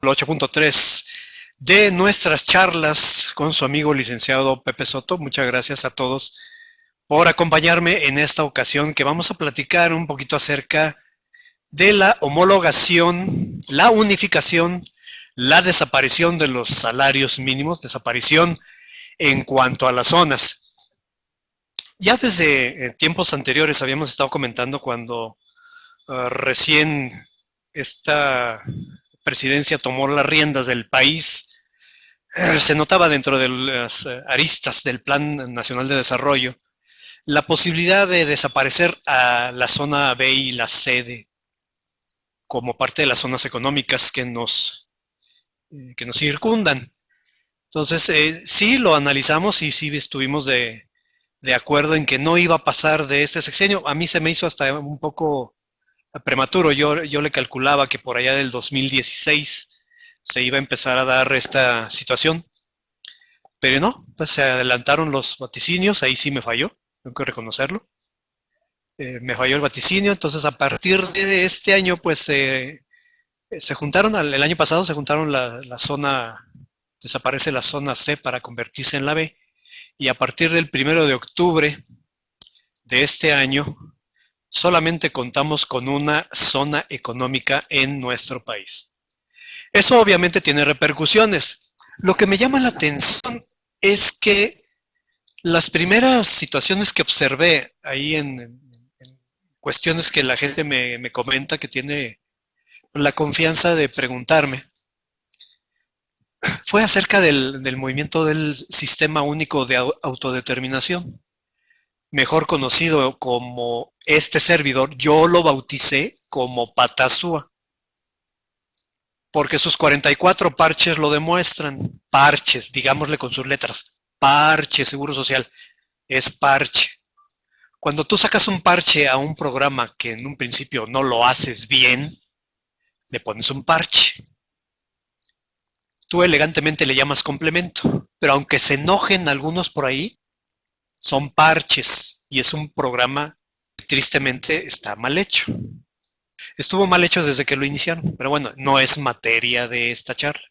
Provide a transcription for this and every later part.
8.3 de nuestras charlas con su amigo licenciado Pepe Soto. Muchas gracias a todos por acompañarme en esta ocasión, que vamos a platicar un poquito acerca de la homologación, la unificación, la desaparición de los salarios mínimos, desaparición en cuanto a las zonas. Ya desde tiempos anteriores habíamos estado comentando cuando recién esta presidencia tomó las riendas del país, se notaba dentro de las aristas del Plan Nacional de Desarrollo la posibilidad de desaparecer a la zona B y la C como parte de las zonas económicas que nos circundan. Entonces, sí lo analizamos y sí estuvimos de acuerdo en que no iba a pasar de este sexenio. A mí se me hizo hasta un poco prematuro. Yo le calculaba que por allá del 2016 se iba a empezar a dar esta situación. Pero no, pues se adelantaron los vaticinios, ahí sí me falló, tengo que reconocerlo. Me falló el vaticinio, entonces a partir de este año, pues se juntaron, el año pasado se juntaron la zona, desaparece la zona C para convertirse en la B, y a partir del 1 de octubre de este año, solamente contamos con una zona económica en nuestro país. Eso obviamente tiene repercusiones. Lo que me llama la atención es que las primeras situaciones que observé ahí en cuestiones que la gente me comenta, que tiene la confianza de preguntarme, fue acerca del movimiento del Sistema Único de Autodeterminación, mejor conocido como este servidor. Yo lo bauticé como Patasúa, porque sus 44 parches lo demuestran. Parches, digámosle con sus letras. Parche, Seguro Social, es parche. Cuando tú sacas un parche a un programa que en un principio no lo haces bien, le pones un parche. Tú elegantemente le llamas complemento, pero aunque se enojen algunos por ahí, son parches y es un programa que tristemente está mal hecho. Estuvo mal hecho desde que lo iniciaron, pero bueno, no es materia de esta charla.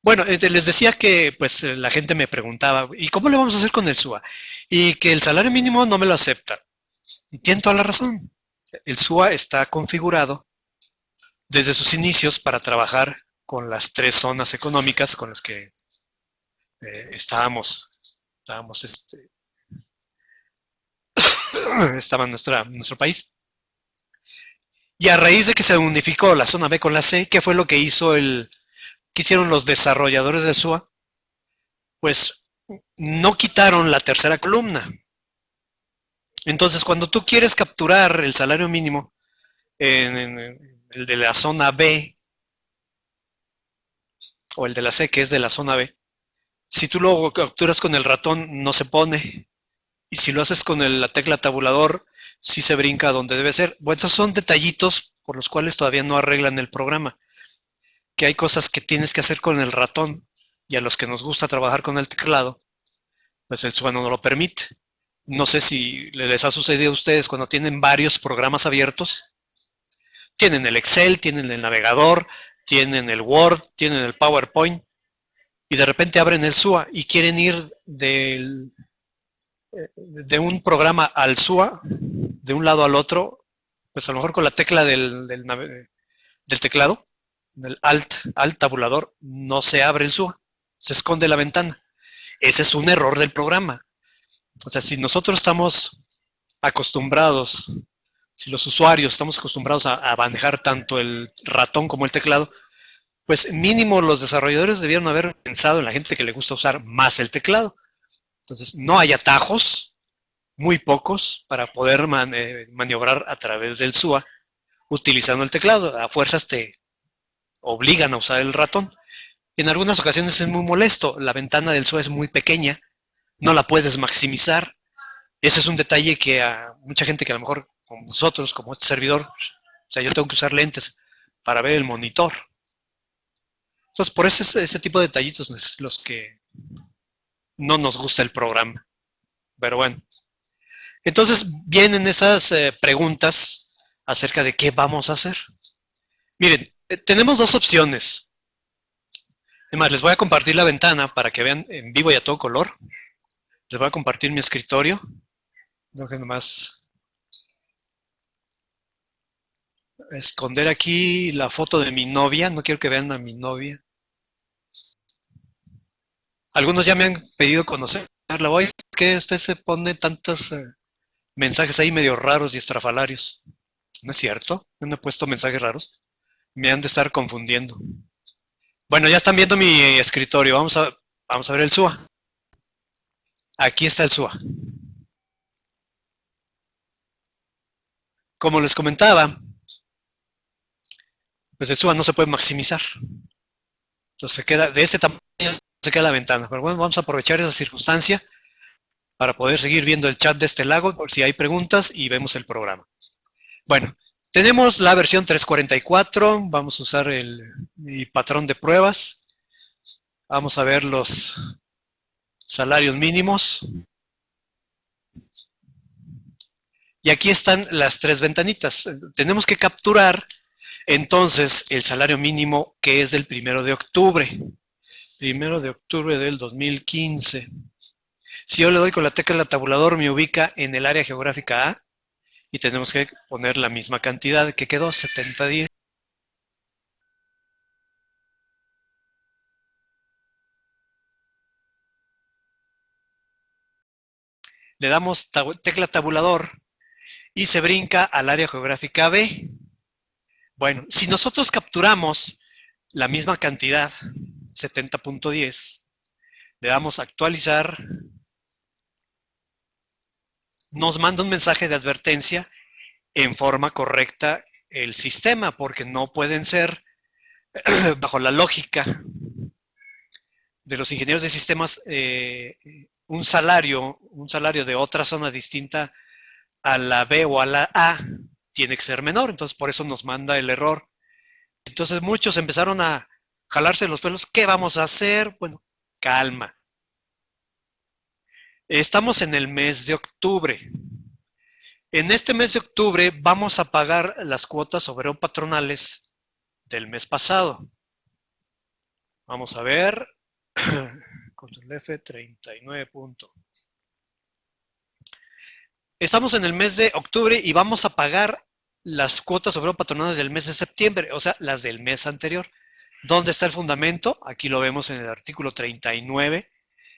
Bueno, les decía que pues la gente me preguntaba, ¿y cómo le vamos a hacer con el SUA? Y que el salario mínimo no me lo acepta. Y tiene toda la razón. El SUA está configurado desde sus inicios para trabajar con las tres zonas económicas con las que estaba nuestro país. Y a raíz de que se unificó la zona B con la C, ¿qué fue lo que hicieron los desarrolladores del SUA? Pues no quitaron la tercera columna. Entonces, cuando tú quieres capturar el salario mínimo en el de la zona B o el de la C, que es de la zona B, si tú lo capturas con el ratón, no se pone. Y si lo haces con la tecla tabulador, sí se brinca donde debe ser. Bueno, esos son detallitos por los cuales todavía no arreglan el programa. Que hay cosas que tienes que hacer con el ratón, y a los que nos gusta trabajar con el teclado, pues el SUA no lo permite. No sé si les ha sucedido a ustedes cuando tienen varios programas abiertos. Tienen el Excel, tienen el navegador, tienen el Word, tienen el PowerPoint, y de repente abren el SUA y quieren ir de un programa al SUA, de un lado al otro, pues a lo mejor con la tecla del teclado, el alt tabulador, no se abre el SUA, se esconde la ventana. Ese es un error del programa. O sea, si nosotros estamos acostumbrados, si los usuarios estamos acostumbrados a manejar tanto el ratón como el teclado, pues mínimo los desarrolladores debieron haber pensado en la gente que le gusta usar más el teclado. Entonces, no hay atajos, muy pocos, para poder maniobrar a través del SUA utilizando el teclado. A fuerzas te obligan a usar el ratón. En algunas ocasiones es muy molesto. La ventana del SUA es muy pequeña, no la puedes maximizar. Ese es un detalle que a mucha gente que a lo mejor, como nosotros, como este servidor, o sea, yo tengo que usar lentes para ver el monitor. Entonces, por eso ese tipo de detallitos los que no nos gusta el programa. Pero bueno. Entonces vienen esas preguntas acerca de qué vamos a hacer. Miren, tenemos dos opciones. Además, les voy a compartir la ventana para que vean en vivo y a todo color. Les voy a compartir mi escritorio. Déjenme más esconder aquí la foto de mi novia. No quiero que vean a mi novia. Algunos ya me han pedido conocerla. Oye, ¿por qué usted se pone tantos mensajes ahí medio raros y estrafalarios? ¿No es cierto? No he puesto mensajes raros. Me han de estar confundiendo. Bueno, ya están viendo mi escritorio. Vamos a ver el SUA. Aquí está el SUA. Como les comentaba, pues el SUA no se puede maximizar. Entonces se queda de ese tamaño, se queda la ventana. Pero bueno, vamos a aprovechar esa circunstancia para poder seguir viendo el chat de este lado por si hay preguntas y vemos el programa. Bueno, tenemos la versión 344. Vamos a usar mi patrón de pruebas. Vamos a ver los salarios mínimos. Y aquí están las tres ventanitas. Tenemos que capturar entonces el salario mínimo que es del 1 de octubre. 1 de octubre del 2015. Si yo le doy con la tecla del tabulador, me ubica en el área geográfica A y tenemos que poner la misma cantidad que quedó, 7010. Le damos tecla tabulador y se brinca al área geográfica B. Bueno, si nosotros capturamos la misma cantidad, 70.10, le damos a actualizar, nos manda un mensaje de advertencia en forma correcta el sistema, porque no pueden ser, bajo la lógica de los ingenieros de sistemas, un salario de otra zona distinta a la B o a la A tiene que ser menor, entonces por eso nos manda el error. Entonces muchos empezaron a jalarse los pelos. ¿Qué vamos a hacer? Bueno, calma. Estamos en el mes de octubre. En este mes de octubre vamos a pagar las cuotas obrero-patronales del mes pasado. Vamos a ver. Control F, 39 punto. Estamos en el mes de octubre y vamos a pagar las cuotas obrero-patronales del mes de septiembre, o sea, las del mes anterior. ¿Dónde está el fundamento? Aquí lo vemos en el artículo 39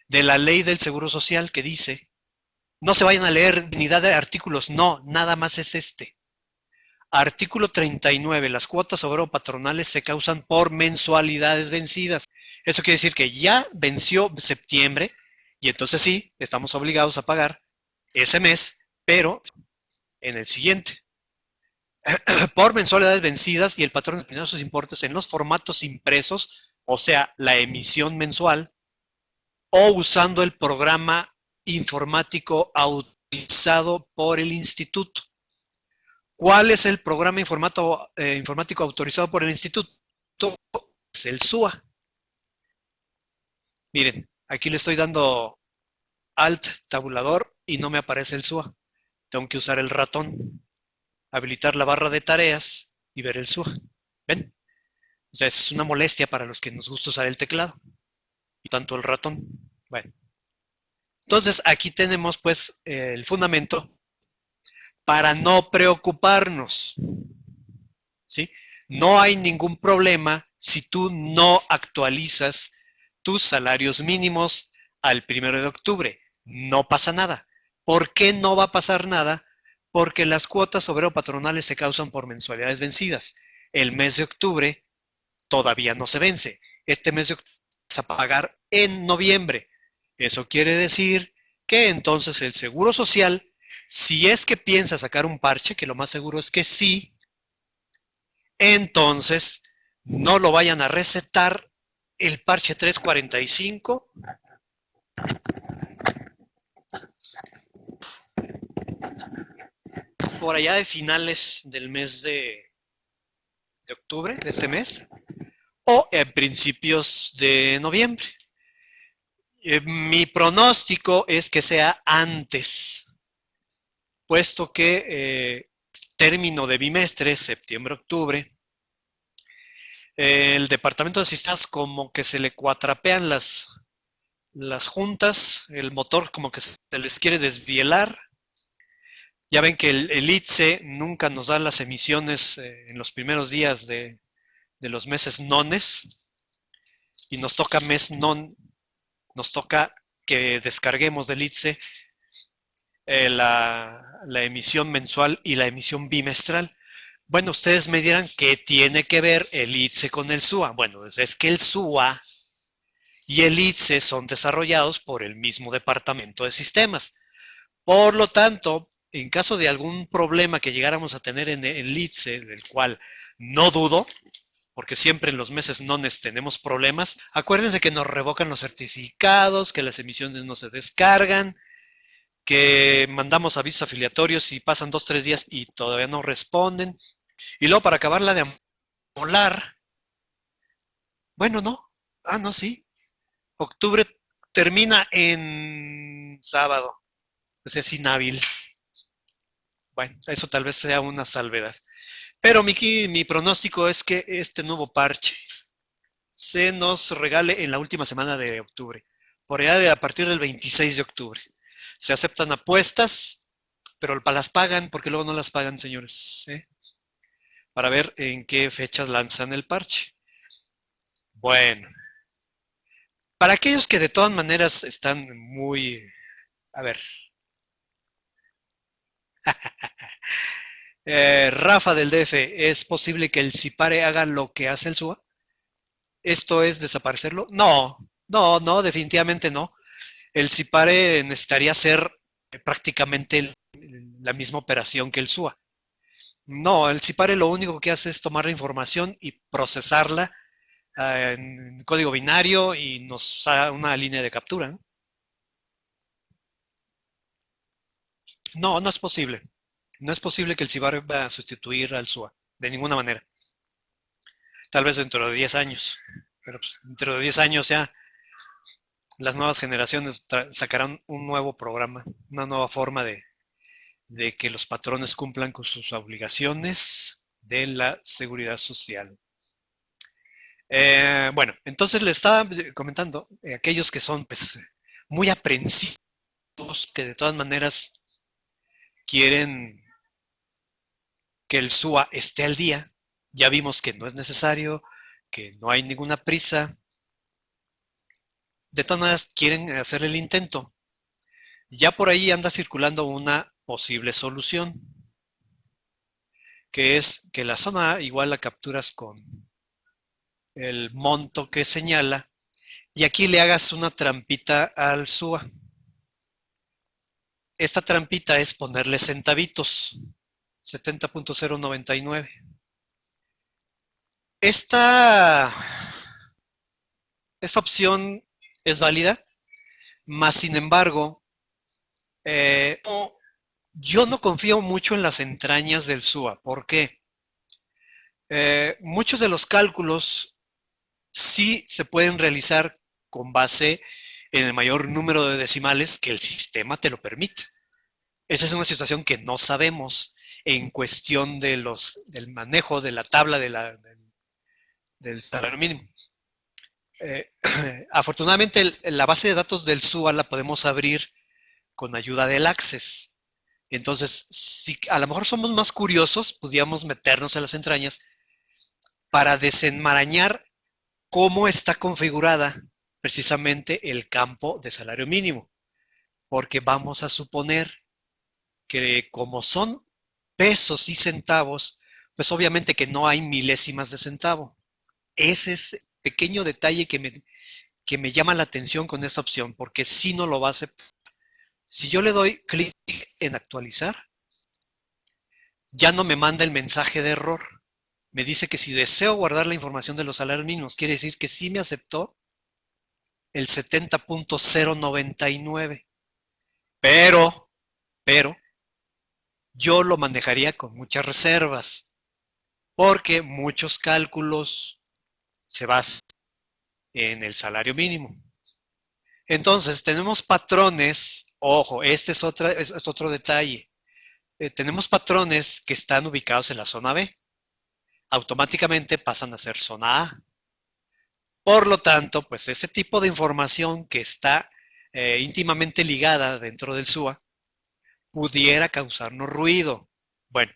de la Ley del Seguro Social, que dice, no se vayan a leer unidad de artículos, no, nada más es este. Artículo 39, las cuotas obrero-patronales se causan por mensualidades vencidas. Eso quiere decir que ya venció septiembre y entonces sí, estamos obligados a pagar ese mes, pero en el siguiente. Por mensualidades vencidas y el patrón determina sus importes en los formatos impresos, o sea, la emisión mensual, o usando el programa informático autorizado por el instituto. ¿Cuál es el programa informático autorizado por el instituto? Es el SUA. Miren, aquí le estoy dando Alt tabulador y no me aparece el SUA. Tengo que usar el ratón, habilitar la barra de tareas y ver el SUA. ¿Ven? O sea, es una molestia para los que nos gusta usar el teclado y tanto el ratón. Bueno, entonces aquí tenemos pues el fundamento para no preocuparnos, ¿sí? No hay ningún problema si tú no actualizas tus salarios mínimos al 1 de octubre. No pasa nada. ¿Por qué no va a pasar nada? Porque las cuotas obrero-patronales se causan por mensualidades vencidas. El mes de octubre todavía no se vence. Este mes de octubre vas a pagar en noviembre. Eso quiere decir que entonces el Seguro Social, si es que piensa sacar un parche, que lo más seguro es que sí, entonces no lo vayan a recetar el parche 345 por allá de finales del mes de octubre, de este mes, o en principios de noviembre. Mi pronóstico es que sea antes, puesto que término de bimestre, septiembre-octubre, El departamento de sistemas como que se le cuatrapean las juntas, el motor como que se les quiere desvielar. Ya ven que el ITSE nunca nos da las emisiones en los primeros días de los meses nones y nos toca mes non, nos toca que descarguemos del ITSE la emisión mensual y la emisión bimestral. Bueno, ustedes me dirán qué tiene que ver el ITSE con el SUA. Bueno, es que el SUA y el ITSE son desarrollados por el mismo departamento de sistemas. Por lo tanto, en caso de algún problema que llegáramos a tener en el ITSE, del cual no dudo, porque siempre en los meses nones tenemos problemas, acuérdense que nos revocan los certificados, que las emisiones no se descargan, que mandamos avisos afiliatorios y pasan 2, 3 días y todavía no responden. Y luego para acabarla de amolar, bueno, no, no, sí, octubre termina en sábado, pues es inhábil. Bueno, eso tal vez sea una salvedad. Pero mi pronóstico es que este nuevo parche se nos regale en la última semana de octubre, por allá a partir del 26 de octubre. Se aceptan apuestas, pero las pagan, porque luego no las pagan, señores, para ver en qué fechas lanzan el parche. Bueno, para aquellos que de todas maneras están muy... A ver. Rafa del DF, ¿es posible que el CIPARE haga lo que hace el SUA? ¿Esto es desaparecerlo? No, no, no, definitivamente no. El CIPARE necesitaría hacer prácticamente la misma operación que el SUA. No, el CIPARE lo único que hace es tomar la información y procesarla en código binario y nos da una línea de captura, ¿no? No, no es posible. No es posible que el CIPARE va a sustituir al SUA, de ninguna manera. Tal vez dentro de 10 años, pero pues, dentro de 10 años ya las nuevas generaciones sacarán un nuevo programa, una nueva forma de que los patrones cumplan con sus obligaciones de la seguridad social. Bueno, entonces le estaba comentando, aquellos que son pues, muy aprensivos, que de todas maneras quieren que el SUA esté al día, ya vimos que no es necesario, que no hay ninguna prisa, de todas maneras quieren hacer el intento. Ya por ahí anda circulando una posible solución, que es que la zona A igual la capturas con el monto que señala y aquí le hagas una trampita al SUA. Esta trampita es ponerle centavitos, 70.099. Esta opción es válida, más sin embargo, yo no confío mucho en las entrañas del SUA. ¿Por qué? Muchos de los cálculos sí se pueden realizar con base en el mayor número de decimales que el sistema te lo permite. Esa es una situación que no sabemos en cuestión del manejo de la tabla del salario mínimo. Afortunadamente, la base de datos del SUA la podemos abrir con ayuda del Access. Entonces, si a lo mejor somos más curiosos, podríamos meternos en las entrañas para desenmarañar cómo está configurada precisamente el campo de salario mínimo. Porque vamos a suponer que como son pesos y centavos, pues obviamente que no hay milésimas de centavo. Ese es el pequeño detalle que me llama la atención con esta opción, porque si no lo va a aceptar. Si yo le doy clic en actualizar, ya no me manda el mensaje de error. Me dice que si deseo guardar la información de los salarios mínimos, quiere decir que sí me aceptó el 70.099. Pero, yo lo manejaría con muchas reservas, porque muchos cálculos se basan en el salario mínimo. Entonces, tenemos patrones, ojo, este es otro detalle. Tenemos patrones que están ubicados en la zona B. automáticamente pasan a ser zona A. Por lo tanto, pues ese tipo de información que está íntimamente ligada dentro del SUA pudiera causarnos ruido. Bueno,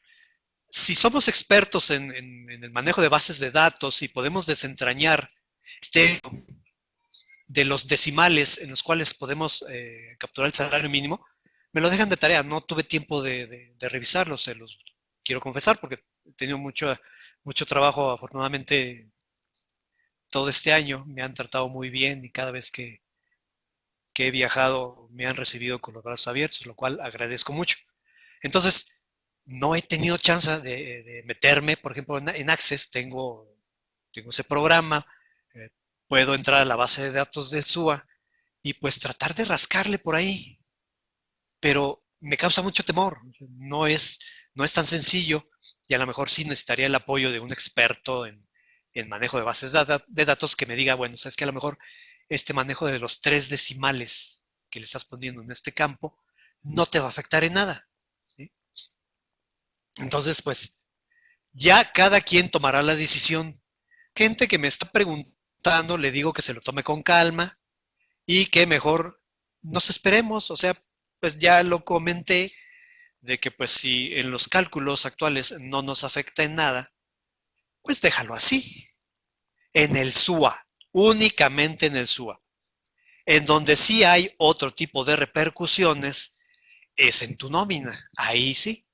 si somos expertos en el manejo de bases de datos y podemos desentrañar este de los decimales en los cuales podemos capturar el salario mínimo, me lo dejan de tarea. No tuve tiempo de revisarlos, se los quiero confesar, porque he tenido mucho trabajo. Afortunadamente, todo este año me han tratado muy bien y cada vez que he viajado me han recibido con los brazos abiertos, lo cual agradezco mucho. Entonces, no he tenido chance de meterme, por ejemplo, en Access tengo ese programa, eh, puedo entrar a la base de datos del SUA y pues tratar de rascarle por ahí, pero me causa mucho temor, no es tan sencillo y a lo mejor sí necesitaría el apoyo de un experto en manejo de bases de datos que me diga, bueno, sabes que a lo mejor este manejo de los 3 decimales que le estás poniendo en este campo no te va a afectar en nada, ¿sí? Entonces, pues ya cada quien tomará la decisión. Gente que me está preguntando, le digo que se lo tome con calma y que mejor nos esperemos. O sea, pues ya lo comenté de que pues si en los cálculos actuales no nos afecta en nada, pues déjalo así, en el SUA, únicamente en el SUA. En donde sí hay otro tipo de repercusiones es en tu nómina. Ahí sí,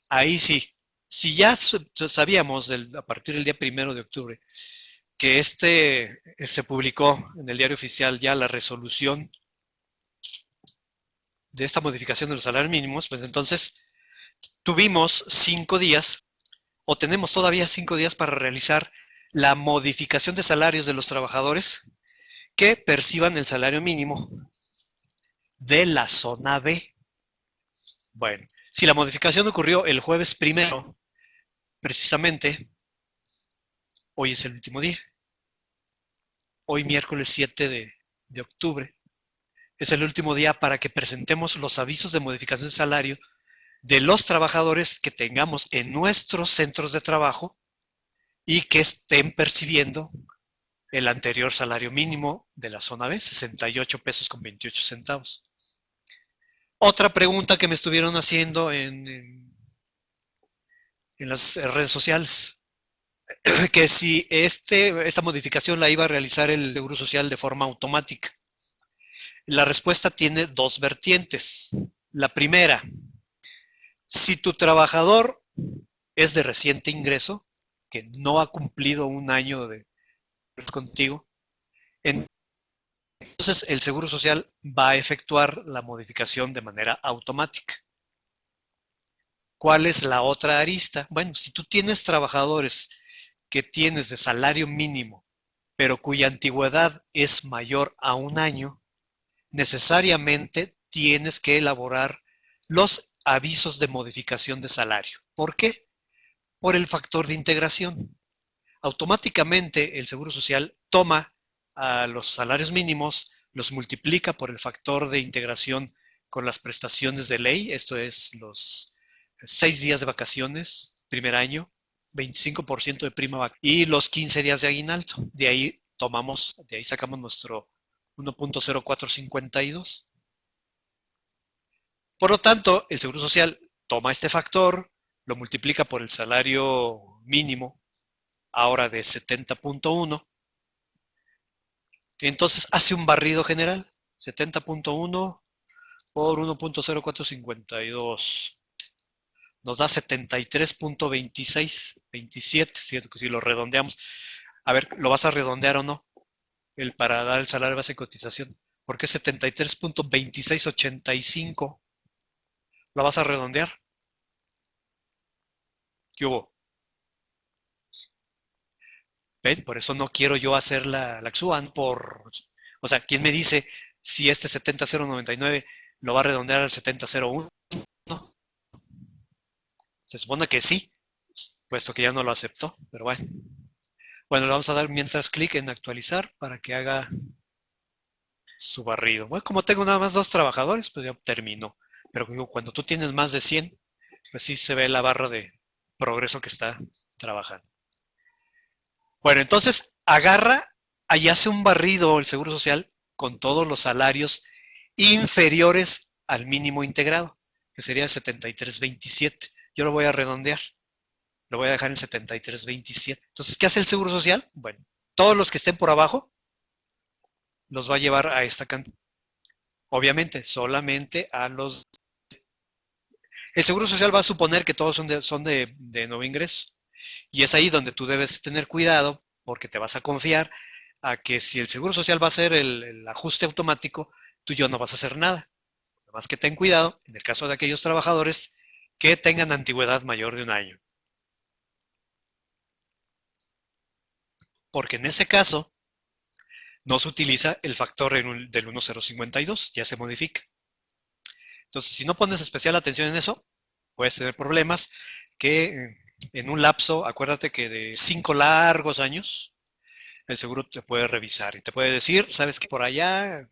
ahí sí. Si ya sabíamos a partir del día 1 de octubre que se publicó en el diario oficial ya la resolución de esta modificación de los salarios mínimos, pues entonces tuvimos 5 días o tenemos todavía 5 días para realizar la modificación de salarios de los trabajadores que perciban el salario mínimo de la zona B. Bueno, si la modificación ocurrió el jueves 1, precisamente, hoy es el último día. Hoy miércoles 7 de octubre es el último día para que presentemos los avisos de modificación de salario de los trabajadores que tengamos en nuestros centros de trabajo y que estén percibiendo el anterior salario mínimo de la zona B, 68 pesos con 28 centavos. Otra pregunta que me estuvieron haciendo en las redes sociales, que si esta modificación la iba a realizar el Seguro Social de forma automática. La respuesta tiene dos vertientes. La primera, si tu trabajador es de reciente ingreso, que no ha cumplido un año de contigo, entonces el Seguro Social va a efectuar la modificación de manera automática. ¿Cuál es la otra arista? Bueno, si tú tienes trabajadores que tienes de salario mínimo, pero cuya antigüedad es mayor a un año, necesariamente tienes que elaborar los avisos de modificación de salario. ¿Por qué? Por el factor de integración. Automáticamente el Seguro Social toma a los salarios mínimos, los multiplica por el factor de integración con las prestaciones de ley, esto es los 6 días de vacaciones, primer año, 25% de prima y los 15 días de aguinaldo. De ahí sacamos nuestro 1.0452. Por lo tanto, el Seguro Social toma este factor, lo multiplica por el salario mínimo, ahora de 70.1, entonces hace un barrido general, 70.1 por 1.0452. Nos da 73.26, 27, si lo redondeamos. A ver, ¿lo vas a redondear o no? Para dar el salario base de cotización. ¿Por qué 73.2685? ¿Lo vas a redondear? ¿Qué hubo? ¿Ven? Por eso no quiero yo hacer la XUAN o sea, ¿quién me dice si este 70.099 lo va a redondear al 70.01? Se supone que sí, puesto que ya no lo aceptó, pero bueno. Bueno, le vamos a dar mientras clic en actualizar para que haga su barrido. Bueno, como tengo nada más 2 trabajadores, pues ya terminó. Pero cuando tú tienes más de 100, pues sí se ve la barra de progreso que está trabajando. Bueno, entonces agarra, ahí hace un barrido el Seguro Social con todos los salarios inferiores al mínimo integrado, que sería 73.27. Yo lo voy a redondear, lo voy a dejar en 73.27. Entonces, ¿qué hace el Seguro Social? Bueno, todos los que estén por abajo los va a llevar a esta cantidad. Obviamente, solamente a los... El Seguro Social va a suponer que todos son de nuevo ingreso. Y es ahí donde tú debes tener cuidado porque te vas a confiar a que si el Seguro Social va a hacer el ajuste automático, tú y yo no vas a hacer nada. Nada más que ten cuidado en el caso de aquellos trabajadores que tengan antigüedad mayor de un año. Porque en ese caso no se utiliza el factor del 1052, ya se modifica. Entonces, si no pones especial atención en eso, puedes tener problemas que en un lapso, acuérdate que de 5 largos años, el seguro te puede revisar y te puede decir, sabes que por allá,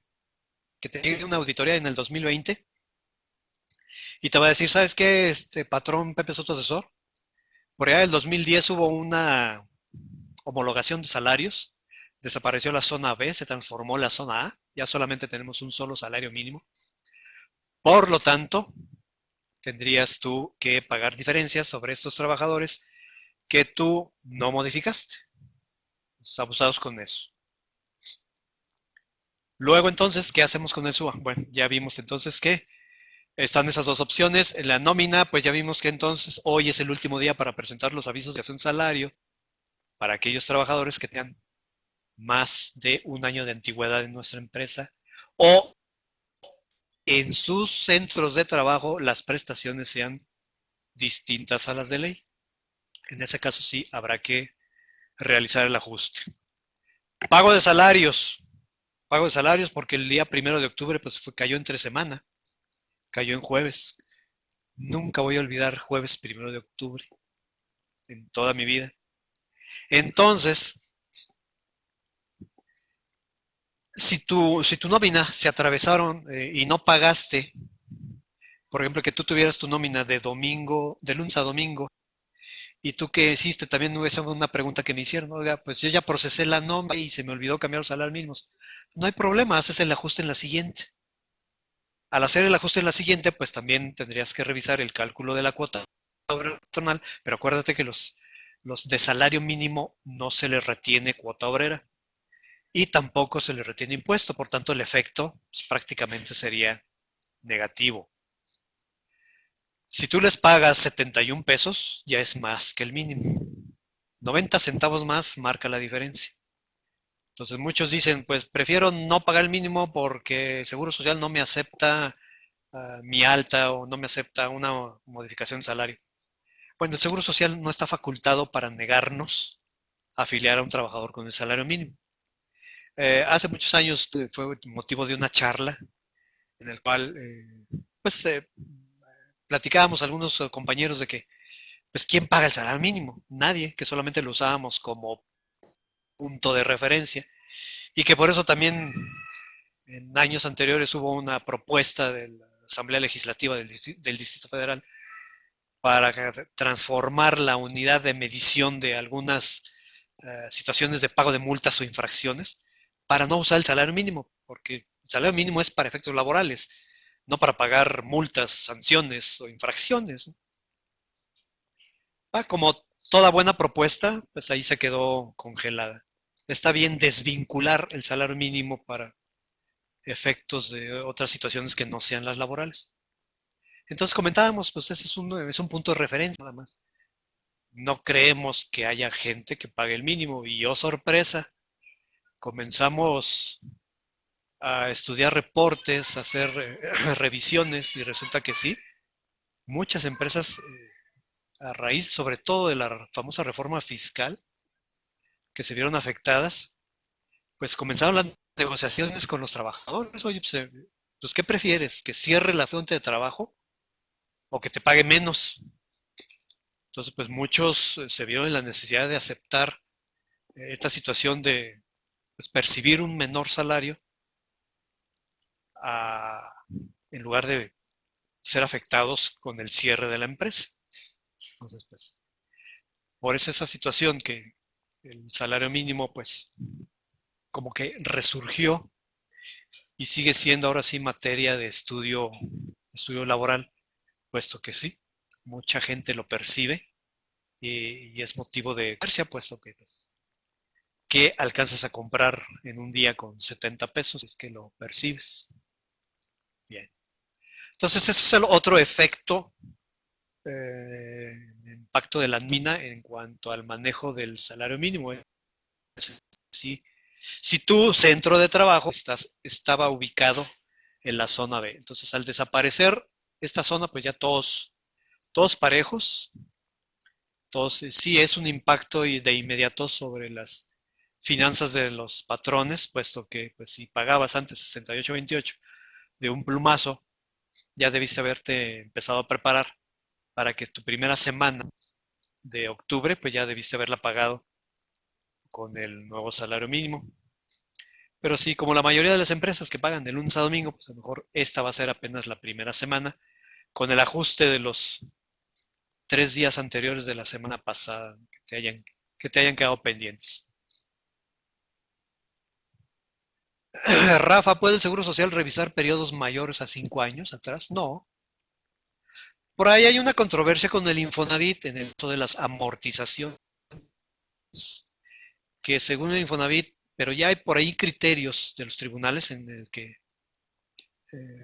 que te llegue una auditoría en el 2020 y te va a decir, ¿sabes qué, patrón Pepe Soto Asesor? Por allá del 2010 hubo una homologación de salarios, desapareció la zona B, se transformó la zona A, ya solamente tenemos un solo salario mínimo. Por lo tanto, tendrías tú que pagar diferencias sobre estos trabajadores que tú no modificaste. Abusados con eso. Luego entonces, ¿qué hacemos con el SUA? Bueno, ya vimos entonces que están esas dos opciones. En la nómina, pues ya vimos que entonces hoy es el último día para presentar los avisos de acción salario para aquellos trabajadores que tengan más de un año de antigüedad en nuestra empresa o en sus centros de trabajo las prestaciones sean distintas a las de ley. En ese caso sí habrá que realizar el ajuste. Pago de salarios. Pago de salarios porque el día 1 de octubre pues cayó entre semana, cayó en jueves. Nunca voy a olvidar jueves 1 de octubre en toda mi vida. Entonces, si tu nómina se atravesaron y no pagaste, por ejemplo, que tú tuvieras tu nómina de domingo, de lunes a domingo, y tú que hiciste, también esa fue una pregunta que me hicieron, oiga, pues yo ya procesé la nómina y se me olvidó cambiar los salarios mínimos. No hay problema, haces el ajuste en la siguiente. Al hacer el ajuste en la siguiente, pues también tendrías que revisar el cálculo de la cuota patronal, pero acuérdate que los de salario mínimo no se les retiene cuota obrera y tampoco se les retiene impuesto, por tanto el efecto pues, prácticamente sería negativo. Si tú les pagas 71 pesos, ya es más que el mínimo. 90 centavos más marca la diferencia. Entonces muchos dicen, pues prefiero no pagar el mínimo porque el Seguro Social no me acepta mi alta o no me acepta una modificación de salario. Bueno, el Seguro Social no está facultado para negarnos a afiliar a un trabajador con el salario mínimo. Hace muchos años fue motivo de una charla en el cual pues platicábamos algunos compañeros de que pues ¿quién paga el salario mínimo? Nadie, que solamente lo usábamos como punto de referencia y que por eso también en años anteriores hubo una propuesta de la Asamblea Legislativa del Distrito Federal para transformar la unidad de medición de algunas situaciones de pago de multas o infracciones para no usar el salario mínimo, porque el salario mínimo es para efectos laborales, no para pagar multas, sanciones o infracciones. Como toda buena propuesta, pues ahí se quedó congelada. Está bien desvincular el salario mínimo para efectos de otras situaciones que no sean las laborales. Entonces comentábamos, pues ese es un punto de referencia nada más. No creemos que haya gente que pague el mínimo y oh sorpresa, comenzamos a estudiar reportes, a hacer revisiones y resulta que sí, muchas empresas a raíz sobre todo de la famosa reforma fiscal que se vieron afectadas, pues comenzaron las negociaciones con los trabajadores. Oye, pues ¿qué prefieres? ¿Que cierre la fuente de trabajo o que te pague menos? Entonces, pues muchos se vieron en la necesidad de aceptar esta situación de pues, percibir un menor salario a, en lugar de ser afectados con el cierre de la empresa. Entonces, pues, por eso esa situación que el salario mínimo pues como que resurgió y sigue siendo ahora sí materia de estudio laboral, puesto que sí, mucha gente lo percibe y es motivo de comercia, puesto que pues, ¿qué alcanzas a comprar en un día con 70 pesos? Es que lo percibes. Bien. Entonces, ese es el otro efecto, impacto de la mina en cuanto al manejo del salario mínimo. Si, si tu centro de trabajo estaba ubicado en la zona B, entonces al desaparecer esta zona, pues ya todos parejos, entonces sí es un impacto de inmediato sobre las finanzas de los patrones, puesto que pues, si pagabas antes 68.28 de un plumazo, ya debiste haberte empezado a preparar para que tu primera semana de octubre, pues ya debiste haberla pagado con el nuevo salario mínimo. Pero sí, como la mayoría de las empresas que pagan de lunes a domingo, pues a lo mejor esta va a ser apenas la primera semana, con el ajuste de los 3 días anteriores de la semana pasada que te hayan quedado pendientes. Rafa, ¿puede el Seguro Social revisar periodos mayores a 5 años atrás? No. Por ahí hay una controversia con el Infonavit en el caso de las amortizaciones, que según el Infonavit, pero ya hay por ahí criterios de los tribunales en el que,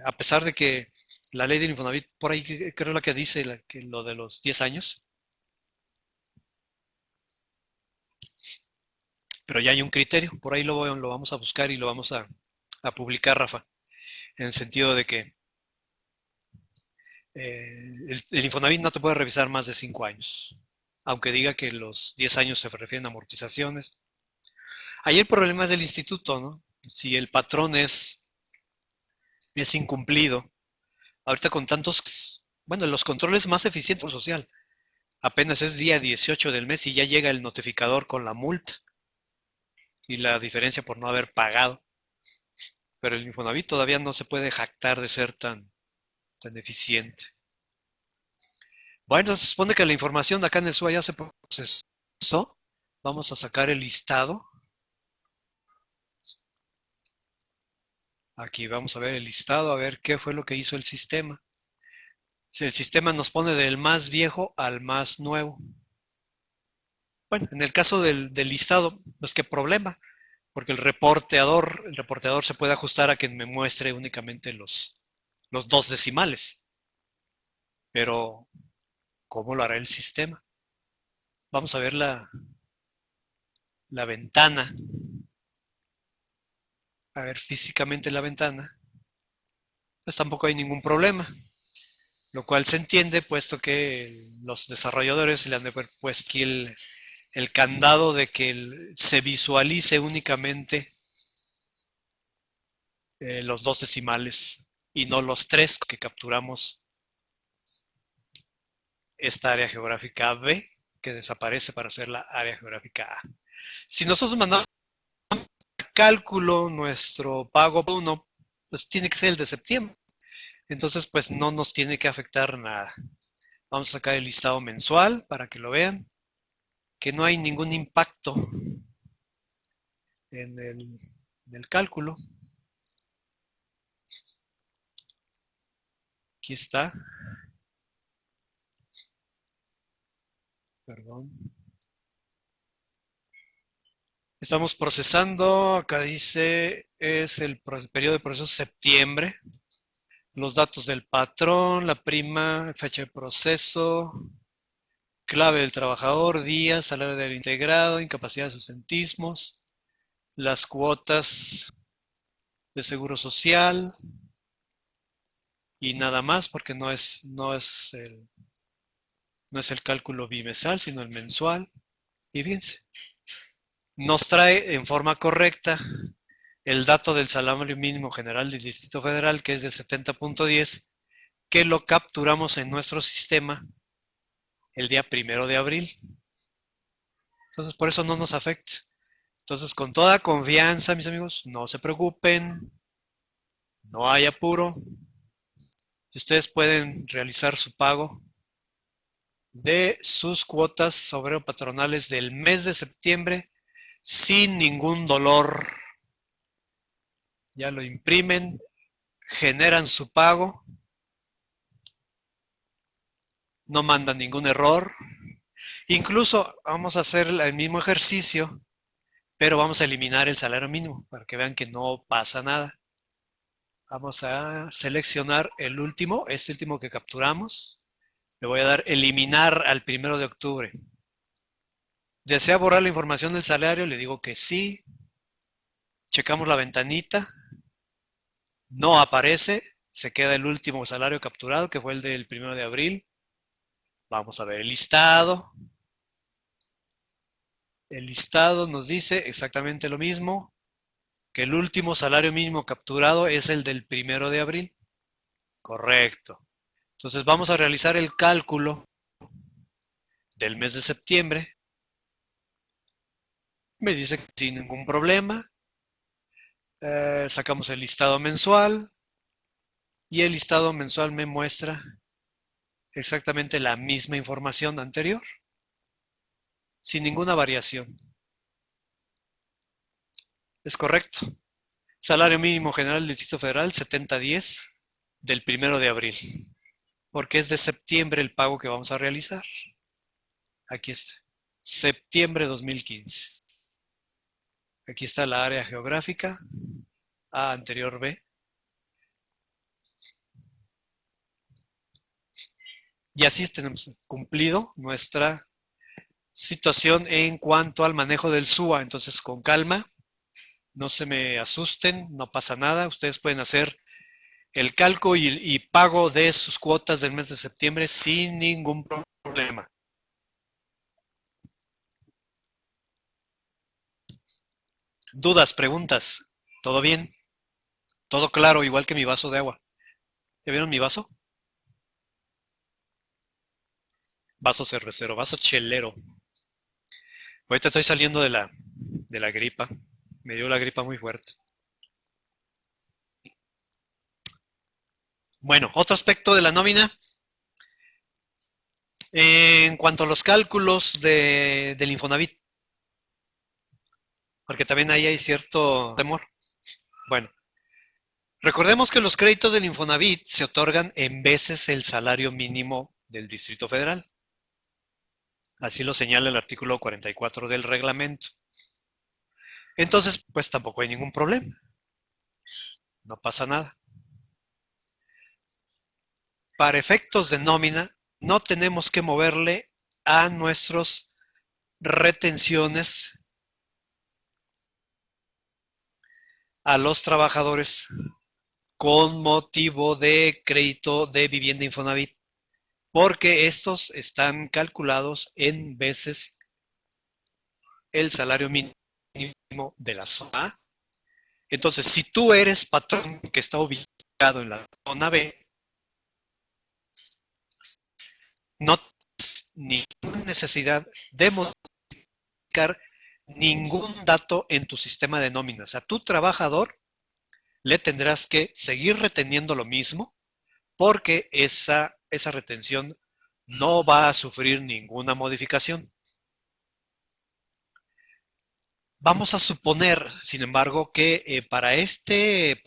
a pesar de que la ley del Infonavit, por ahí creo la que dice que lo de los 10 años, pero ya hay un criterio, por ahí lo vamos a buscar y lo vamos a publicar, Rafa, en el sentido de que el Infonavit no te puede revisar más de 5 años, aunque diga que los 10 años se refieren a amortizaciones. Ahí el problema es del instituto, ¿no? Si el patrón es incumplido, ahorita con tantos, bueno, los controles más eficientes social, apenas es día 18 del mes y ya llega el notificador con la multa y la diferencia por no haber pagado. Pero el Infonavit todavía no se puede jactar de ser tan eficiente. Bueno, se supone que la información de acá en el SUA ya se procesó. Vamos a sacar el listado. Aquí vamos a ver el listado, a ver qué fue lo que hizo el sistema. Si el sistema nos pone del más viejo al más nuevo. Bueno, en el caso del listado, pues qué problema, porque el reporteador se puede ajustar a que me muestre únicamente los dos decimales. Pero, ¿cómo lo hará el sistema? Vamos a ver la ventana. A ver físicamente la ventana. Pues tampoco hay ningún problema. Lo cual se entiende puesto que los desarrolladores le han puesto aquí el candado de que se visualice únicamente los dos decimales y no los tres que capturamos esta área geográfica B que desaparece para hacer la área geográfica A. Si nosotros mandamos a cálculo nuestro pago 1, pues tiene que ser el de septiembre. Entonces, pues no nos tiene que afectar nada. Vamos a sacar el listado mensual para que lo vean, que no hay ningún impacto en el cálculo. Aquí está. Perdón. Estamos procesando, acá dice, es el periodo de proceso septiembre. Los datos del patrón, la prima, fecha de proceso, clave del trabajador, día, salario del integrado, incapacidad de sustentismos, las cuotas de seguro social y nada más porque no es el cálculo bimestral, sino el mensual. Y fíjense, nos trae en forma correcta el dato del salario mínimo general del Distrito Federal, que es de 70.10, que lo capturamos en nuestro sistema el día 1 de abril. Entonces, por eso no nos afecta. Entonces, con toda confianza, mis amigos, no se preocupen, no hay apuro. Si ustedes pueden realizar su pago de sus cuotas obrero-patronales del mes de septiembre sin ningún dolor. Ya lo imprimen, generan su pago, no mandan ningún error. Incluso vamos a hacer el mismo ejercicio, pero vamos a eliminar el salario mínimo para que vean que no pasa nada. Vamos a seleccionar el último, este último que capturamos. Le voy a dar eliminar al 1 de octubre. ¿Desea borrar la información del salario? Le digo que sí. Checamos la ventanita. No aparece. Se queda el último salario capturado, que fue el del 1 de abril. Vamos a ver el listado. El listado nos dice exactamente lo mismo, que el último salario mínimo capturado es el del 1 de abril. Correcto. Entonces vamos a realizar el cálculo del mes de septiembre. Me dice que sin ningún problema. Sacamos el listado mensual y el listado mensual me muestra exactamente la misma información anterior, sin ninguna variación. Es correcto. Salario mínimo general del Distrito Federal, 70.10 del 1 de abril, porque es de septiembre el pago que vamos a realizar. Aquí está, septiembre 2015. Aquí está la área geográfica, A anterior B. Y así tenemos cumplido nuestra situación en cuanto al manejo del SUA. Entonces, con calma, no se me asusten, no pasa nada. Ustedes pueden hacer el cálculo y pago de sus cuotas del mes de septiembre sin ningún problema. ¿Dudas, preguntas? ¿Todo bien? ¿Todo claro, igual que mi vaso de agua? ¿Ya vieron mi vaso? Vaso cervecero, vaso chelero. Ahorita estoy saliendo de la gripa. Me dio la gripa muy fuerte. Bueno, otro aspecto de la nómina. En cuanto a los cálculos del Infonavit, porque también ahí hay cierto temor. Bueno, recordemos que los créditos del Infonavit se otorgan en veces el salario mínimo del Distrito Federal. Así lo señala el artículo 44 del reglamento. Entonces, pues tampoco hay ningún problema. No pasa nada. Para efectos de nómina, no tenemos que moverle a nuestras retenciones a los trabajadores con motivo de crédito de vivienda Infonavit, porque estos están calculados en veces el salario mínimo de la zona A. Entonces, si tú eres patrón que está ubicado en la zona B, no tienes ninguna necesidad de modificar ningún dato en tu sistema de nóminas. A tu trabajador le tendrás que seguir reteniendo lo mismo porque esa retención no va a sufrir ninguna modificación. Vamos a suponer, sin embargo, que para este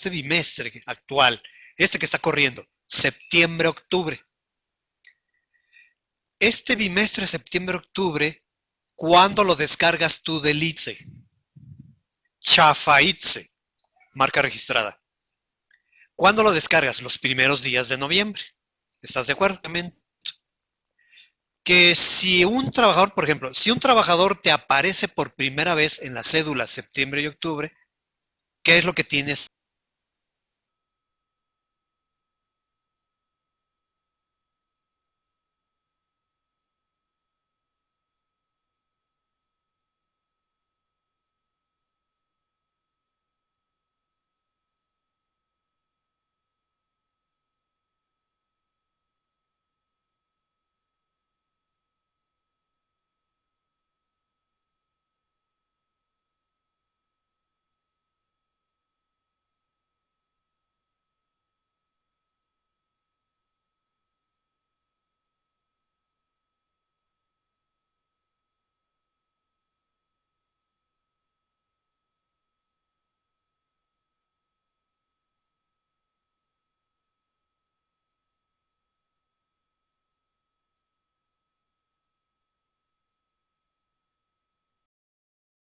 bimestre actual, este que está corriendo, septiembre-octubre, este bimestre septiembre-octubre, ¿cuándo lo descargas tú del ITSE? Chafa-ITSE, marca registrada. ¿Cuándo lo descargas? Los primeros días de noviembre. ¿Estás de acuerdo? Que si un trabajador, por ejemplo, si un trabajador te aparece por primera vez en la cédula septiembre y octubre, ¿qué es lo que tienes?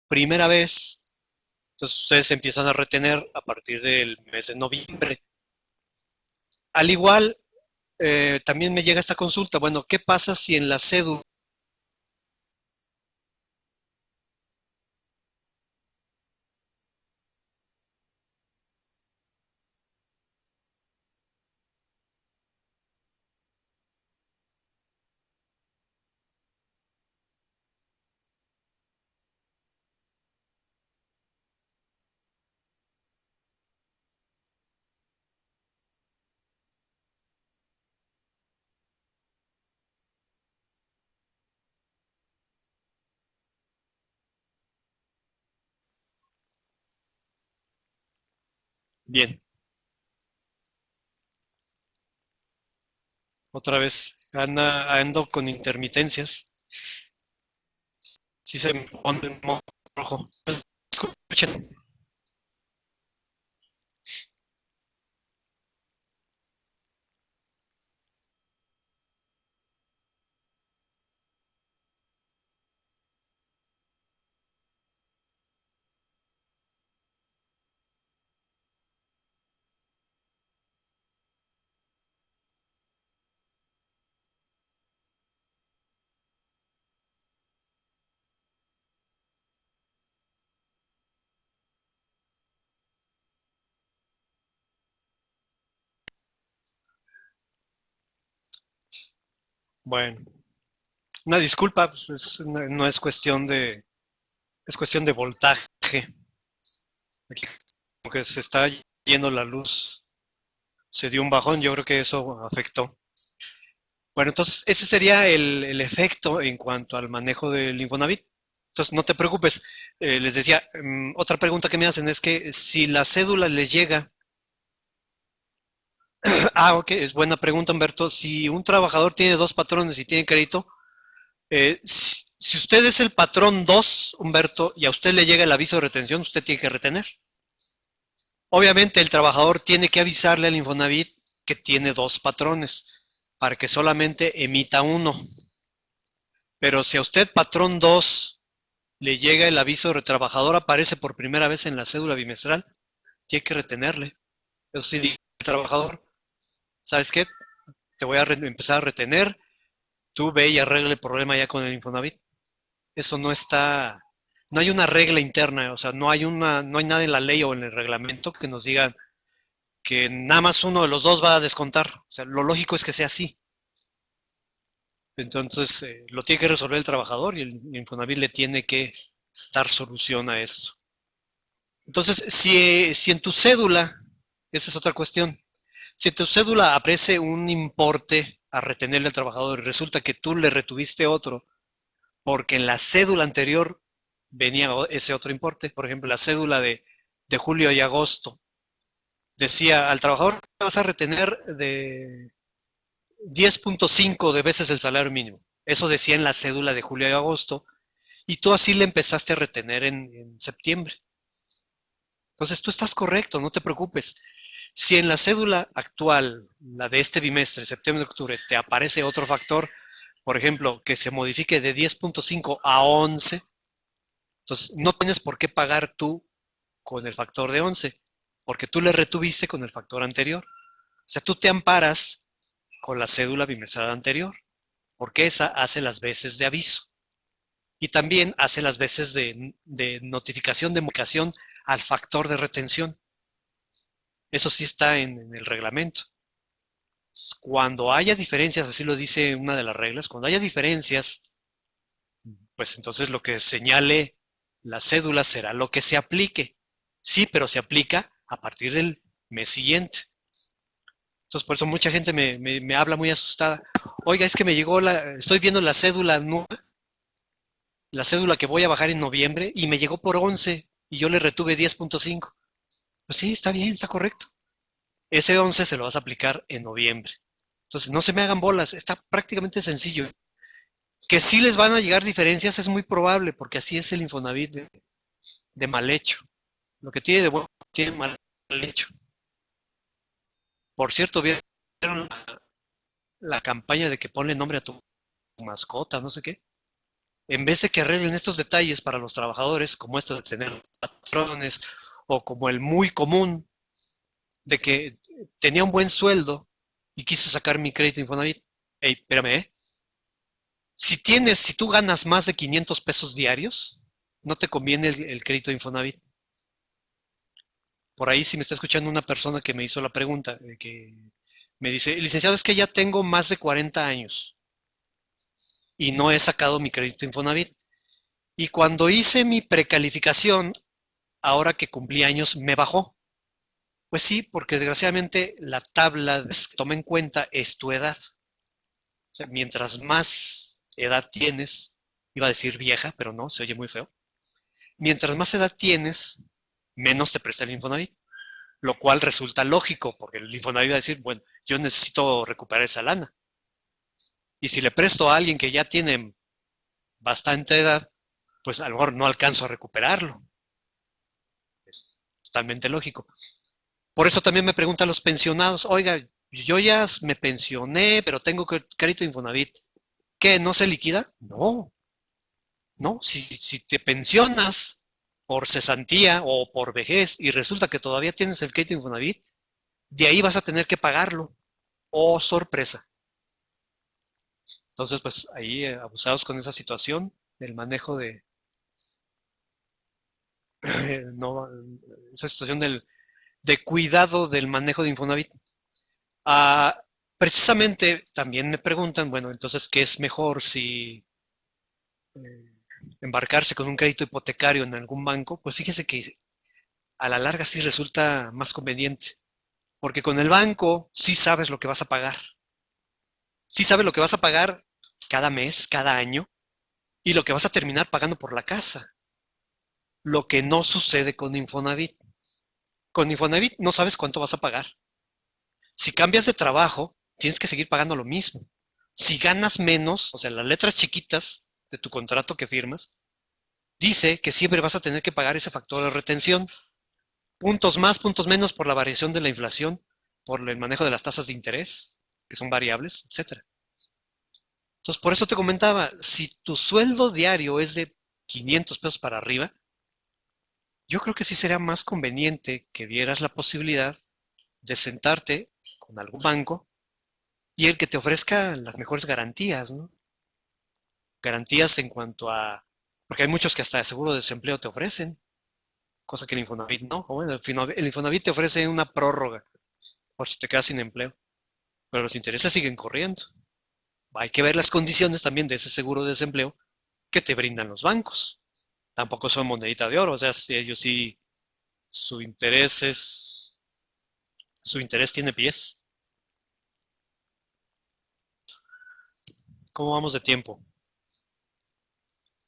primera vez, entonces ustedes empiezan a retener a partir del mes de noviembre. Al igual, también me llega esta consulta, bueno, ¿qué pasa si en la cédula? Bien, otra vez, ando con intermitencias. Si se me pone en rojo. Escuchen. Bueno, una disculpa, pues, no es cuestión es cuestión de voltaje. Aquí como que se está yendo la luz, se dio un bajón, yo creo que eso afectó. Bueno, entonces ese sería el efecto en cuanto al manejo del Infonavit. Entonces no te preocupes. Les decía, otra pregunta que me hacen es que si la cédula les llega, ok, es buena pregunta, Humberto. Si un trabajador tiene dos patrones y tiene crédito, si usted es el patrón 2, Humberto, y a usted le llega el aviso de retención, usted tiene que retener. Obviamente el trabajador tiene que avisarle al Infonavit que tiene dos patrones para que solamente emita uno. Pero si a usted, patrón 2, le llega el aviso de trabajador, aparece por primera vez en la cédula bimestral, tiene que retenerle. Eso sí, dice el trabajador, ¿sabes qué? Te voy a empezar a retener, tú ve y arregle el problema ya con el Infonavit. Eso no está, no hay una regla interna, o sea, no hay nada en la ley o en el reglamento que nos diga que nada más uno de los dos va a descontar. O sea, lo lógico es que sea así. Entonces, lo tiene que resolver el trabajador y el Infonavit le tiene que dar solución a eso. Entonces, si en tu cédula, esa es otra cuestión, si en tu cédula aparece un importe a retenerle al trabajador y resulta que tú le retuviste otro, porque en la cédula anterior venía ese otro importe, por ejemplo, la cédula de julio y agosto, decía al trabajador vas a retener de 10.5 de veces el salario mínimo. Eso decía en la cédula de julio y agosto, y tú así le empezaste a retener en septiembre. Entonces tú estás correcto, no te preocupes. Si en la cédula actual, la de este bimestre, septiembre-octubre, te aparece otro factor, por ejemplo, que se modifique de 10.5 a 11, entonces no tienes por qué pagar tú con el factor de 11, porque tú le retuviste con el factor anterior. O sea, tú te amparas con la cédula bimestral anterior, porque esa hace las veces de aviso y también hace las veces de notificación de modificación al factor de retención. Eso sí está en el reglamento. Cuando haya diferencias, así lo dice una de las reglas, cuando haya diferencias, pues entonces lo que señale la cédula será lo que se aplique. Sí, pero se aplica a partir del mes siguiente. Entonces, por eso mucha gente me habla muy asustada. Oiga, es que me llegó estoy viendo la cédula nueva, la cédula que voy a bajar en noviembre, y me llegó por 11 y yo le retuve 10.5. Pues sí, está bien, está correcto. Ese 11 se lo vas a aplicar en noviembre. Entonces, no se me hagan bolas, está prácticamente sencillo. Que sí les van a llegar diferencias es muy probable, porque así es el Infonavit de mal hecho. Lo que tiene de bueno tiene mal hecho. Por cierto, vieron la campaña de que ponle nombre a tu mascota, no sé qué. en vez de que arreglen estos detalles para los trabajadores, como esto de tener patrones, o como el muy común de que tenía un buen sueldo y quise sacar mi crédito Infonavit. Hey, espérame, ¿eh? Si tú ganas más de 500 pesos diarios, no te conviene el crédito de Infonavit. Por ahí si me está escuchando una persona que me hizo la pregunta, que me dice, licenciado, es que ya tengo más de 40 años y no he sacado mi crédito Infonavit. Y cuando hice mi precalificación, ahora que cumplí años, me bajó. Pues sí, porque desgraciadamente la tabla que toma en cuenta es tu edad. O sea, mientras más edad tienes, iba a decir vieja, pero no, se oye muy feo. Mientras más edad tienes, menos te presta el Infonavit, lo cual resulta lógico, porque el Infonavit va a decir, bueno, yo necesito recuperar esa lana. Y si le presto a alguien que ya tiene bastante edad, pues a lo mejor no alcanzo a recuperarlo. Es totalmente lógico. Por eso también me preguntan los pensionados, oiga, yo ya me pensioné, pero tengo crédito de Infonavit. ¿Qué? ¿No se liquida? No, no. Si te pensionas por cesantía o por vejez y resulta que todavía tienes el crédito de Infonavit, de ahí vas a tener que pagarlo. Oh, sorpresa. Entonces, pues ahí abusados con esa situación del manejo de, no, esa situación de cuidado del manejo de Infonavit. Ah, precisamente también me preguntan, bueno, entonces, ¿qué es mejor si eh, embarcarse con un crédito hipotecario en algún banco? Pues fíjese que a la larga sí resulta más conveniente, porque con el banco sí sabes lo que vas a pagar, sí sabes lo que vas a pagar cada mes, cada año, y lo que vas a terminar pagando por la casa, lo que no sucede con Infonavit. Con Infonavit no sabes cuánto vas a pagar. Si cambias de trabajo, tienes que seguir pagando lo mismo. Si ganas menos, o sea, las letras chiquitas de tu contrato que firmas, dice que siempre vas a tener que pagar ese factor de retención. Puntos más, puntos menos por la variación de la inflación, por el manejo de las tasas de interés, que son variables, etcétera. Entonces, por eso te comentaba, si tu sueldo diario es de 500 pesos para arriba, yo creo que sí sería más conveniente que vieras la posibilidad de sentarte con algún banco y el que te ofrezca las mejores garantías, ¿no? Garantías en cuanto a, porque hay muchos que hasta de seguro de desempleo te ofrecen, cosa que el Infonavit no. O bueno, el Infonavit te ofrece una prórroga por si te quedas sin empleo, pero los intereses siguen corriendo. Hay que ver las condiciones también de ese seguro de desempleo que te brindan los bancos. Tampoco son monedita de oro, o sea, si ellos sí, su interés es, su interés tiene pies. ¿Cómo vamos de tiempo?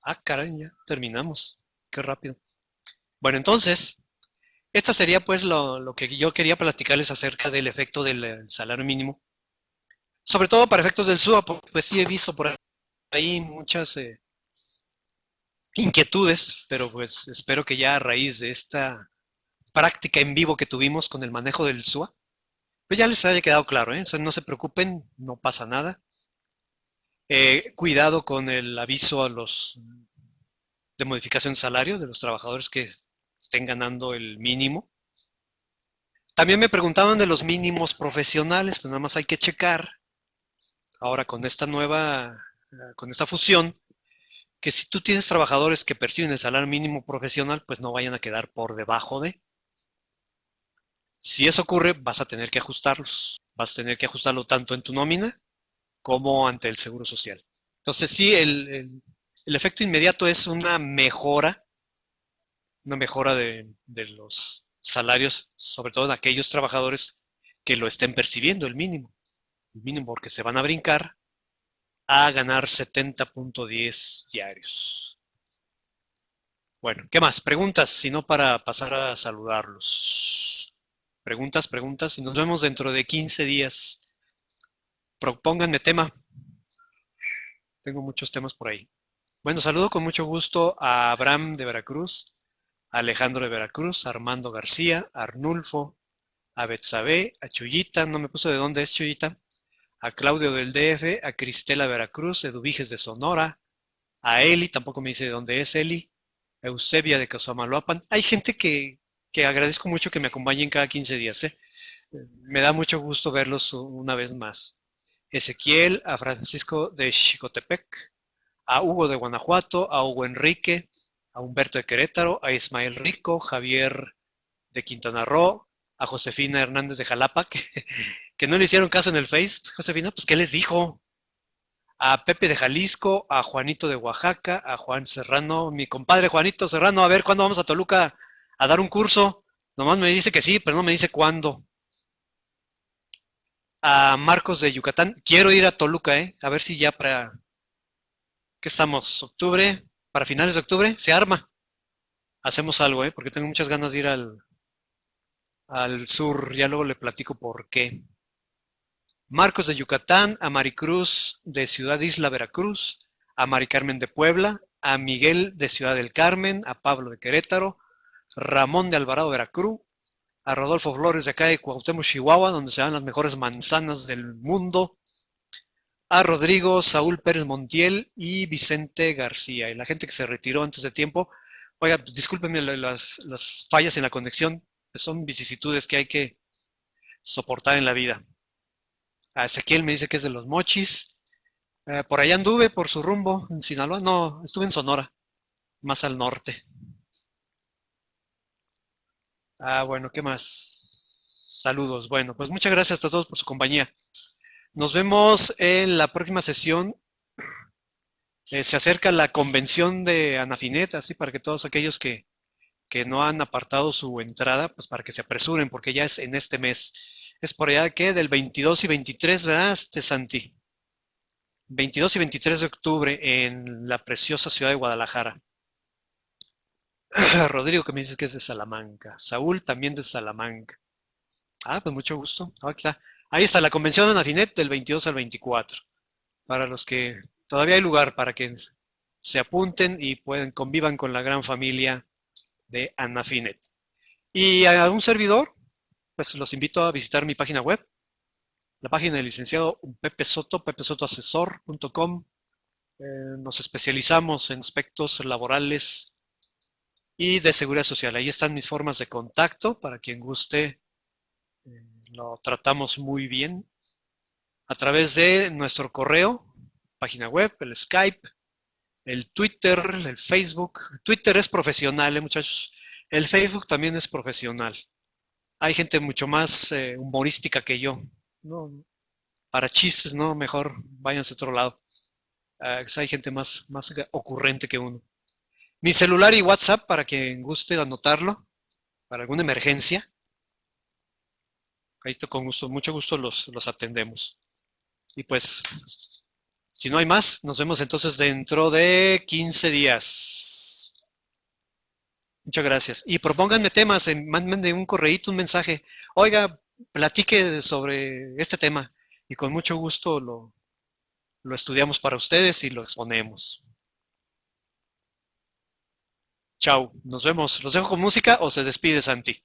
Ah, caray, ya terminamos. Qué rápido. Bueno, entonces, esta sería pues lo que yo quería platicarles acerca del efecto del salario mínimo. Sobre todo para efectos del SUA, porque pues sí he visto por ahí muchas inquietudes, pero pues espero que ya a raíz de esta práctica en vivo que tuvimos con el manejo del SUA, pues ya les haya quedado claro, ¿eh? No se preocupen, no pasa nada. Cuidado con el aviso a los de modificación de salario de los trabajadores que estén ganando el mínimo. También me preguntaban de los mínimos profesionales, pues nada más hay que checar ahora con esta fusión, que si tú tienes trabajadores que perciben el salario mínimo profesional, pues no vayan a quedar por debajo de. Si eso ocurre, vas a tener que ajustarlos. Vas a tener que ajustarlo tanto en tu nómina como ante el Seguro Social. Entonces, sí, el efecto inmediato es una mejora de los salarios, sobre todo en aquellos trabajadores que lo estén percibiendo el mínimo porque se van a brincar a ganar 70.10 diarios. Bueno, ¿qué más? Preguntas, si no para pasar a saludarlos. Preguntas, preguntas, y nos vemos dentro de 15 días. Propónganme tema, tengo muchos temas por ahí. Bueno, saludo con mucho gusto a Abraham de Veracruz, a Alejandro de Veracruz, a Armando García, a Arnulfo, a Betsabe, a Chuyita, no me puso de dónde es Chuyita, a Claudio del DF, a Cristela Veracruz, Eduviges de Sonora, A Eli, tampoco me dice de dónde es Eli. Eusebia de Cosamaloapan. Hay gente que agradezco mucho que me acompañen cada 15 días, ¿eh? Me da mucho gusto verlos una vez más. Ezequiel, a Francisco de Xicotepec, a Hugo de Guanajuato, a Hugo Enrique, a Humberto de Querétaro, a Ismael Rico, Javier de Quintana Roo, a Josefina Hernández de Jalapa, que no le hicieron caso en el Face. Josefina, pues, ¿qué les dijo? A Pepe de Jalisco, a Juanito de Oaxaca, a Juan Serrano, mi compadre Juanito Serrano, a ver cuándo vamos a Toluca a dar un curso. Nomás me dice que sí, pero no me dice cuándo. A Marcos de Yucatán, quiero ir a Toluca, a ver si ya para, ¿qué estamos? ¿Octubre? Para finales de octubre, se arma. Hacemos algo, porque tengo muchas ganas de ir al sur, ya luego le platico por qué. Marcos de Yucatán, a Maricruz de Ciudad Isla, Veracruz, a Mari Carmen de Puebla, a Miguel de Ciudad del Carmen, a Pablo de Querétaro, Ramón de Alvarado, Veracruz, a Rodolfo Flores de acá de Cuauhtémoc, Chihuahua, donde se dan las mejores manzanas del mundo, a Rodrigo, Saúl Pérez Montiel y Vicente García. Y la gente que se retiró antes de tiempo, oiga, pues, discúlpenme las fallas en la conexión, son vicisitudes que hay que soportar en la vida. A Ezequiel me dice que es de los Mochis. Por allá anduve, por su rumbo, en Sinaloa. No, estuve en Sonora, más al norte. Bueno, ¿qué más? Saludos. Bueno, pues muchas gracias a todos por su compañía. Nos vemos en la próxima sesión. Se acerca la convención de Anafinet, así para que todos aquellos que no han apartado su entrada, pues para que se apresuren, porque ya es en este mes. Es por allá que del 22 y 23, ¿verdad, Santi? 22 y 23 de octubre en la preciosa ciudad de Guadalajara. Rodrigo, que me dices que es de Salamanca. Saúl, también de Salamanca. Pues mucho gusto. Aquí está. Ahí está la convención de Anafinet del 22 al 24. Para los que todavía hay lugar para que se apunten y pueden convivan con la gran familia de Anafinet. Y a un servidor, pues los invito a visitar mi página web, la página del licenciado Pepe Soto, pepesotoasesor.com. Nos especializamos en aspectos laborales y de seguridad social. Ahí están mis formas de contacto para quien guste. Lo tratamos muy bien a través de nuestro correo, página web, el Skype, el Twitter, el Facebook. Twitter es profesional, muchachos. El Facebook también es profesional. Hay gente mucho más humorística que yo. No, para chistes, no, mejor váyanse a otro lado. Hay gente más ocurrente que uno. Mi celular y WhatsApp para quien guste anotarlo, para alguna emergencia. Ahí con gusto, mucho gusto los atendemos. Y pues, si no hay más, nos vemos entonces dentro de 15 días. Muchas gracias. Y propónganme temas, mándenme un correíto, un mensaje. Oiga, platique sobre este tema y con mucho gusto lo estudiamos para ustedes y lo exponemos. Chao, nos vemos. ¿Los dejo con música o se despide Santi?